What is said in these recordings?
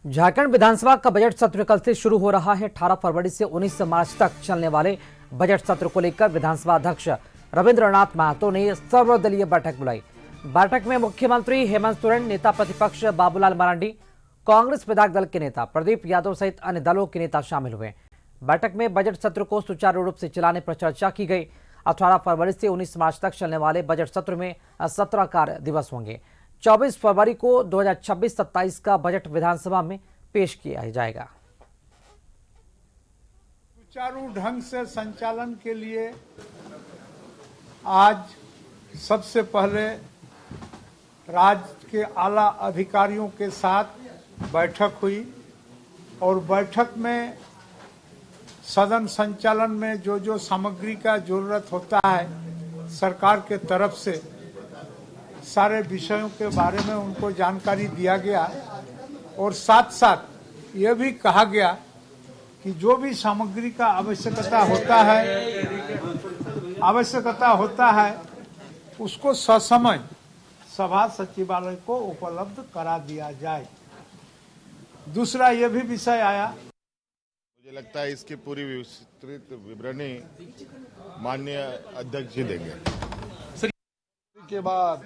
झारखंड विधानसभा का बजट सत्र कल से शुरू हो रहा है। 18 फरवरी से 19 मार्च तक चलने वाले बजट सत्र को लेकर विधानसभा अध्यक्ष रविंद्रनाथ महतो ने सर्वदलीय बैठक बुलाई। बैठक में मुख्यमंत्री हेमंत सोरेन, नेता प्रतिपक्ष बाबूलाल मरांडी, कांग्रेस विधायक दल के नेता प्रदीप यादव सहित अन्य दलों के नेता शामिल हुए। बैठक में बजट सत्र को सुचारू रूप से चलाने पर चर्चा की गई। 18 फरवरी से 19 मार्च तक चलने वाले बजट सत्र में 17 कार्य दिवस होंगे। 24 फरवरी को 2026-27 का बजट विधानसभा में पेश किया जाएगा। सुचारू ढंग से संचालन के लिए आज सबसे पहले राज्य के आला अधिकारियों के साथ बैठक हुई और बैठक में सदन संचालन में जो सामग्री का जरूरत होता है सरकार के तरफ से सारे विषयों के बारे में उनको जानकारी दिया गया और साथ साथ ये भी कहा गया कि जो भी सामग्री का आवश्यकता होता है उसको ससमय सभा सचिवालय को उपलब्ध करा दिया जाए। दूसरा ये भी विषय आया, मुझे लगता है इसकी पूरी विस्तृत विवरणी माननीय अध्यक्ष जी देंगे। के बाद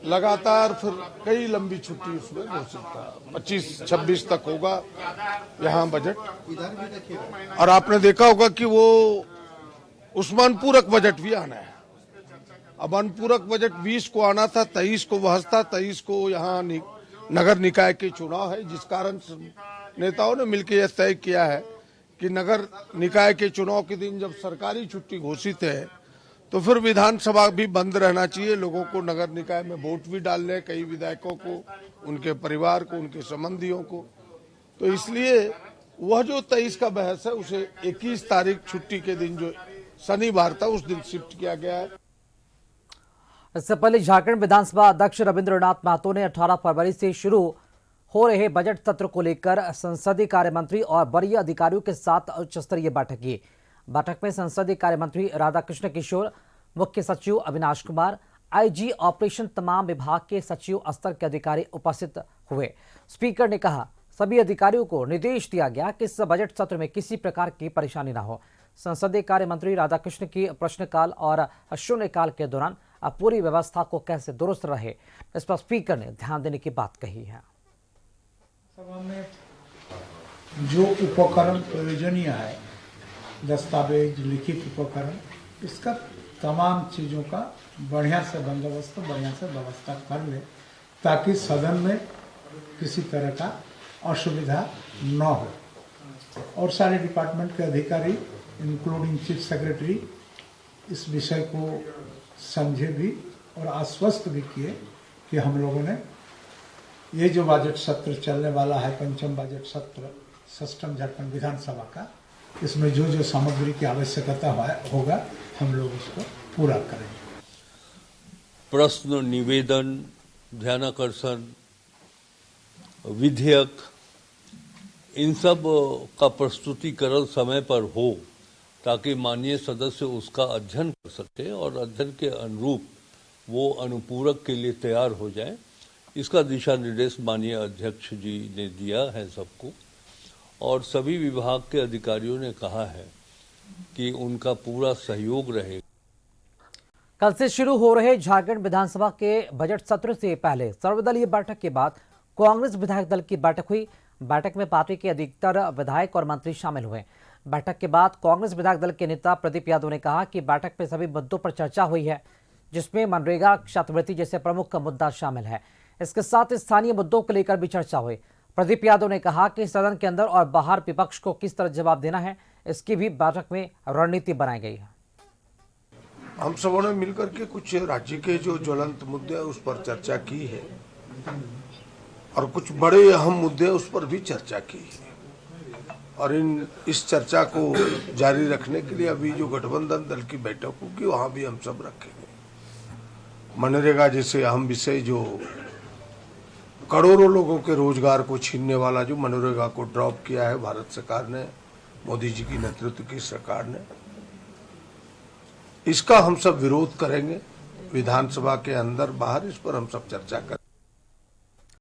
लगातार फिर कई लंबी छुट्टी उसमें घोषित था। 25-26 तक होगा यहाँ बजट। और आपने देखा होगा कि वो उसमें अनुपूरक बजट भी आना है। अब अनुपूरक बजट 20 को आना था, 23 को बहस था, 23 को यहाँ नगर निकाय के चुनाव है, जिस कारण नेताओं ने मिलकर यह तय किया है कि नगर निकाय के चुनाव के दिन जब सरकारी छुट्टी घोषित है तो फिर विधानसभा भी बंद रहना चाहिए। लोगों को नगर निकाय में वोट भी डालने, कई विधायकों को, उनके परिवार को, उनके संबंधियों को, तो इसलिए वह जो 23 का बहस है उसे 21 तारीख छुट्टी के दिन जो शनिवार था उस दिन शिफ्ट किया गया है। इससे पहले झारखंड विधानसभा अध्यक्ष रविंद्रनाथ महतो ने 18 फरवरी से शुरू हो रहे बजट सत्र को लेकर संसदीय कार्य मंत्री और वरीय अधिकारियों के साथ उच्च स्तरीय बैठक की। बैठक में संसदीय कार्य मंत्री राधाकृष्ण किशोर, मुख्य सचिव अविनाश कुमार, आईजी ऑपरेशन, तमाम विभाग के सचिव स्तर के अधिकारी उपस्थित हुए। स्पीकर ने कहा, सभी अधिकारियों को निर्देश दिया गया कि इस बजट सत्र में किसी प्रकार की परेशानी न हो। संसदीय कार्य मंत्री राधाकृष्ण की प्रश्नकाल और शून्यकाल के दौरान पूरी व्यवस्था को कैसे दुरुस्त रहे, इस पर स्पीकर ने ध्यान देने की बात कही है। सभा में जो उपकरण प्रयोजनीय है, दस्तावेज, लिखित उपकरण, इसका तमाम चीजों का बढ़िया से बंदोबस्त, बढ़िया से व्यवस्था कर ले ताकि सदन में किसी तरह का असुविधा न हो। और सारे डिपार्टमेंट के अधिकारी इंक्लूडिंग चीफ सेक्रेटरी इस विषय को समझे भी और आश्वस्त भी किए कि हम लोगों ने ये जो बजट सत्र चलने वाला है, पंचम बजट सत्र सिस्टम झारखंड विधानसभा का, इसमें जो सामग्री की आवश्यकता होगा हम लोग उसको पूरा करेंगे। प्रश्न, निवेदन, ध्यानाकर्षण, विधेयक, इन सब का प्रस्तुतिकरण समय पर हो ताकि माननीय सदस्य उसका अध्ययन कर सके और अध्ययन के अनुरूप वो अनुपूरक के लिए तैयार हो जाए। इसका दिशा निर्देश माननीय अध्यक्ष जी ने दिया है सबको, और सभी विभाग के अधिकारियों ने कहा है कि उनका पूरा सहयोग रहेगा। कल से शुरू हो रहे झारखंड विधानसभा के बजट सत्र से पहले सर्वदलीय बैठक के बाद कांग्रेस विधायक दल की बैठक हुई। बैठक में पार्टी के अधिकतर विधायक और मंत्री शामिल हुए। बैठक के बाद कांग्रेस विधायक दल के नेता प्रदीप यादव ने कहा कि बैठक में सभी मुद्दों पर चर्चा हुई है, जिसमें मनरेगा, छात्रवृत्ति जैसे प्रमुख मुद्दा शामिल है। इसके साथ स्थानीय मुद्दों को लेकर भी चर्चा हुई। प्रदीप यादव ने कहा कि सदन के अंदर और बाहर विपक्ष को किस तरह जवाब देना है, इसकी भी बैठक में रणनीति बनाई गई है। हम सबों ने मिलकर के कुछ राज्य के जो ज्वलंत मुद्दे हैं उस पर चर्चा की है और कुछ बड़े अहम मुद्दे उस पर भी चर्चा की है। और इस चर्चा को जारी रखने के लिए अभी जो गठबंधन दल की बैठक होगी वहां भी हम सब रखेंगे। मनरेगा जैसे अहम विषय, जो करोड़ों लोगों के रोजगार को छीनने वाला जो मनरेगा को ड्रॉप किया है भारत सरकार ने, मोदी जी की नेतृत्व की सरकार ने, इसका हम सब विरोध करेंगे। विधानसभा के अंदर बाहर इस पर हम सब चर्चा करें।